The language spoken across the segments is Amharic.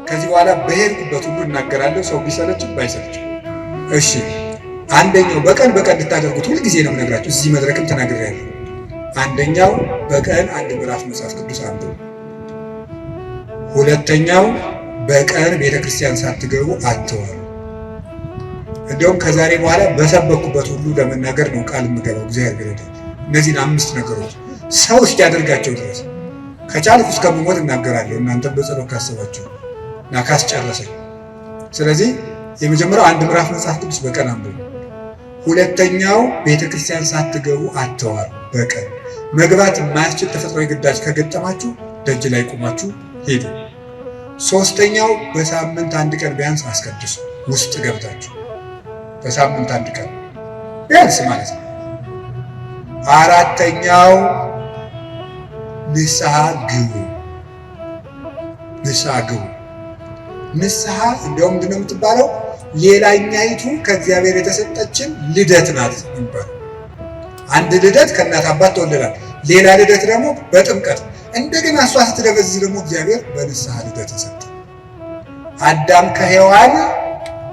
ከዚህ በኋላ በሄድኩበት ሁሉ እናገራለሁ፣ ሰው ቢሰለችም ባይሰለችም። እሺ አንደኛው በቀን ልታደርጉት ሁል ጊዜ ነው የምነግራችሁ፣ እዚህ መድረክም ተናግሬያለሁ። አንደኛው በቀን አንድ ምዕራፍ መጽሐፍ ቅዱስ አንብቡ። ሁለተኛው በቀን ቤተክርስቲያን ሳትገቡ አትዋሉ። እንደውም ከዛሬ በኋላ በሰበኩበት ሁሉ ለመናገር ነው ቃል የምገባው እግዚአብሔር ይረዳል። እነዚህን 5 ነገሮች ሰው እስኪያደርጋቸው ድረስ ከቻልኩ እስከምሞት እናገራለሁ፣ እናንተም በጸሎት ካሰባችሁ እና ካስጨረሰኝ። ስለዚህ የመጀመሪያው አንድ ምዕራፍ መጽሐፍ ቅዱስ በቀን አንብቡ። ሁለተኛው ቤተክርስቲያን ሳትገቡ አትዋሉ። በቀን መግባት የማያስችል ተፈጥሯዊ ግዳጅ ከገጠማችሁ ደጅ ላይ ቆማችሁ ሄዱ። ሶስተኛው በሳምንት አንድ ቀን ቢያንስ አስቀድሱ፣ ውስጥ ገብታችሁ በሳምንት አንድ ቀን ቢያንስ ማለት ነው። አራተኛው ንስሐ ግቡ። ንስሐ እንደውም ምንድን ነው የምትባለው? ሌላኛይቱ ከእግዚአብሔር የተሰጠችን ልደት ናት ይባላል። አንድ ልደት ከእናት አባት ተወለዳል። ሌላ ልደት ደግሞ በጥምቀት እንደገና እሷ ስትደበዝዝ ደግሞ እግዚአብሔር በንስሐ ልደት ሰጠ። አዳም ከሔዋን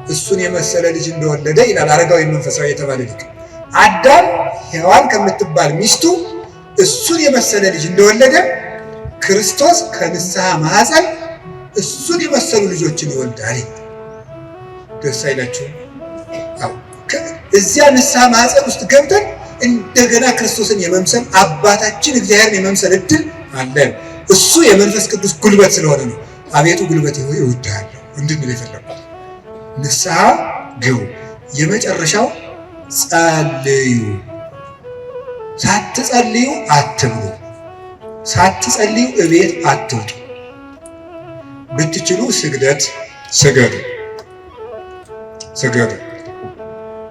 እሱን የመሰለ ልጅ እንደወለደ ይላል አረጋዊ መንፈሳዊ የተባለ ሊቅ። አዳም ሔዋን ከምትባል ሚስቱ እሱን የመሰለ ልጅ እንደወለደ ክርስቶስ ከንስሐ ማኅፀን እሱን የመሰሉ ልጆችን ይወልዳል። ደስ አይላችሁም? እዚያ ንስሐ ማኅፀን ውስጥ ገብተን እንደገና ክርስቶስን የመምሰል አባታችን እግዚአብሔርን የመምሰል እድል አለን። እሱ የመንፈስ ቅዱስ ጉልበት ስለሆነ ነው። አቤቱ ጉልበቴ ሆይ እወድሃለሁ እንድንል የፈለኩት። ንስሐ ግቡ። የመጨረሻው ጸልዩ። ሳትጸልዩ አትብሉ፣ ሳትጸልዩ እቤት አትውጡ። ብትችሉ ስግደት ስገዱ፣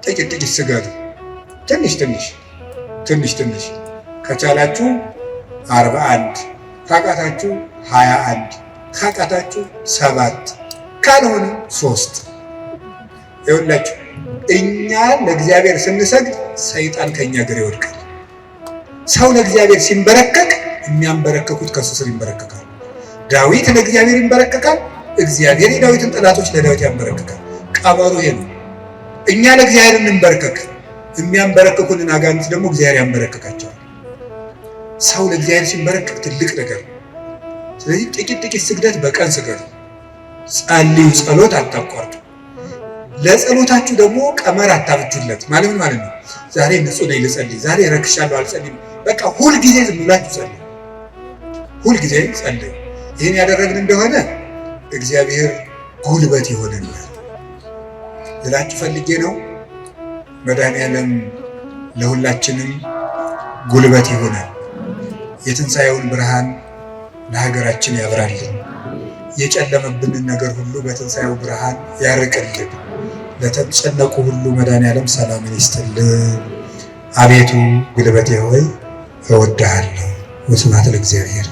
ጥቂት ስገዱ። ትንሽ ከቻላችሁ 41 ካቃታችሁ 21 ካቃታችሁ 7 ካልሆነ 3። ይኸውላችሁ እኛ ለእግዚአብሔር ስንሰግድ ሰይጣን ከኛ እግር ይወድቃል። ሰው ለእግዚአብሔር ሲንበረከክ የሚያንበረከኩት ከሱ ስር ይንበረከካል። ዳዊት ለእግዚአብሔር ይንበረከካል፣ እግዚአብሔር የዳዊትን ጠላቶች ለዳዊት ያንበረከካል። ቀበሩ ይሄ ነው። እኛ ለእግዚአብሔር እንንበረከክ፣ የሚያንበረከኩልን አጋንንት ደግሞ እግዚአብሔር ያንበረከካቸዋል። ሰው ለእግዚአብሔር ሲንበረከክ ትልቅ ነገር ነው። ስለዚህ ጥቂት ስግደት በቀን ስገዱ፣ ጸልዩ። ጸሎት አታቋርጡ። ለጸሎታችሁ ደግሞ ቀመር አታብጁለት። ማለት ነው? ዛሬ ንጹህ ነኝ ልጸልይ፣ ዛሬ ረክሻለሁ አልጸልይም። በቃ ሁልጊዜ ዝም ብላችሁ ጸልዩ፣ ሁልጊዜ ጸልዩ። ይህን ያደረግን እንደሆነ እግዚአብሔር ጉልበት ይሆነናል ልላችሁ ፈልጌ ነው። መድኃኔዓለም ለሁላችንም ጉልበት ይሆናል። የትንሣኤውን ብርሃን ለሀገራችን ያብራልን። የጨለመብንን ነገር ሁሉ በትንሣኤው ብርሃን ያርቅልን። ለተጨነቁ ሁሉ መድኃኔዓለም ሰላምን ይስጥልን። አቤቱ ጉልበቴ ሆይ እወድሃለሁ። ወስብሐት ለእግዚአብሔር።